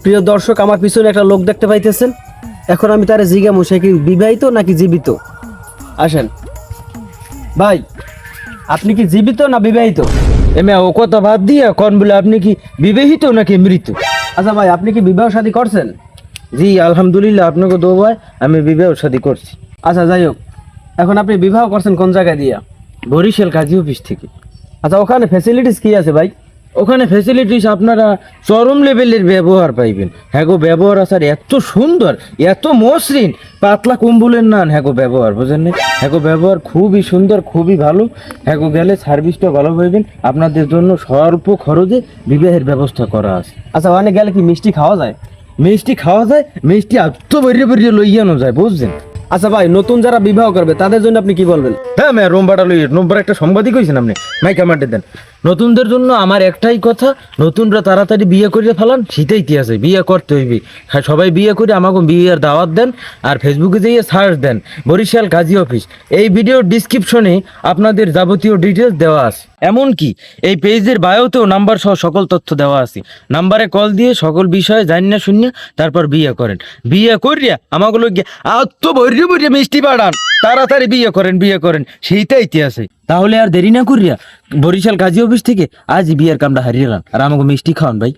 প্রিয় দর্শক, আমার পিছনে একটা লোক দেখতে পাইতেছেন। এখন আমি তারে জিজ্ঞামু সে কি বিবাহিত নাকি জীবিত। আসেন ভাই, আপনি কি জীবিত না বিবাহিত? এমে ও কথা বাদ দিয়ে কোন বলে আপনি কি বিবাহিত নাকি মৃত? আচ্ছা ভাই, আপনি কি বিবাহ শাদী করছেন? জি আলহামদুলিল্লাহ, আপনাকে দোয়ায় আমি বিবাহ শাদী করছি। আচ্ছা যাই হোক, এখন আপনি বিবাহ করছেন কোন জায়গায় দিয়া? বরিশাল কাজী অফিস থেকে। আচ্ছা, ওখানে ফ্যাসিলিটিস কি আছে ভাই? ওখানে ফ্যাসিলিটিস আপনারা চরম লেভেলের ব্যবহার পাইবেন। হ্যাঁ গো, ব্যবহার আসার এত সুন্দর, এত মসৃণ, পাতলা কম্বলের নান হ্যাঁ গো ব্যবহার, বুঝেন না? হ্যাঁ গো ব্যবহার খুবই সুন্দর, খুবই ভালো। হ্যাঁ গো গেলে সার্ভিসটা ভালো পাইবেন। আপনাদের জন্য স্বল্প খরচে বিবাহের ব্যবস্থা করা আছে। আচ্ছা, ওখানে গেলে কি মিষ্টি খাওয়া যায়? মিষ্টি খাওয়া যায়, মিষ্টি এত বেরিয়ে বেরিয়ে লইয়ানো যায়, বুঝছেন? আচ্ছা ভাই, নতুন যারা বিবাহ করবে তাদের জন্য আপনি কি বলবেন? হ্যাঁ ম্যা রোমবারটা লই, রোমবার একটা সাংবাদিক হয়েছেন আপনি, মাইকা মাঠে দেন। নতুনদের জন্য আমার একটাই কথা, নতুনরা তাড়াতাড়ি বিয়ে করিয়ে ফেলান, শীতে ইতিহাসে বিয়ে করতে হইবে। হ্যাঁ সবাই বিয়ে করে আমাকে বিয়ের দাওয়াত দেন, আর ফেসবুকে যেয়ে সার্চ দেন বরিশাল কাজী অফিস। এই ভিডিওর ডিসক্রিপশনে আপনাদের যাবতীয় ডিটেলস দেওয়া আছে, এমনকি এই পেজের বায়োতেও নাম্বার সহ সকল তথ্য দেওয়া আছে। নাম্বারে কল দিয়ে সকল বিষয়ে জানিয়ে শুনিয়ে তারপর বিয়ে করেন। বিয়ে করিয়া আমাকে গিয়ে আত্ম ভরিয়ে ভরিয়ে মিষ্টি পাঠান, তাড়াতাড়ি বিয়ে করেন, বিয়ে করেন, সেইটা ইতিহাসে। তাহলে আর দেরি না করিয়া বরিশাল কাজী অফিস থেকে আজ বিয়ের কামটা হারিয়ে আর আমাকে মিষ্টি খাওয়ান ভাই।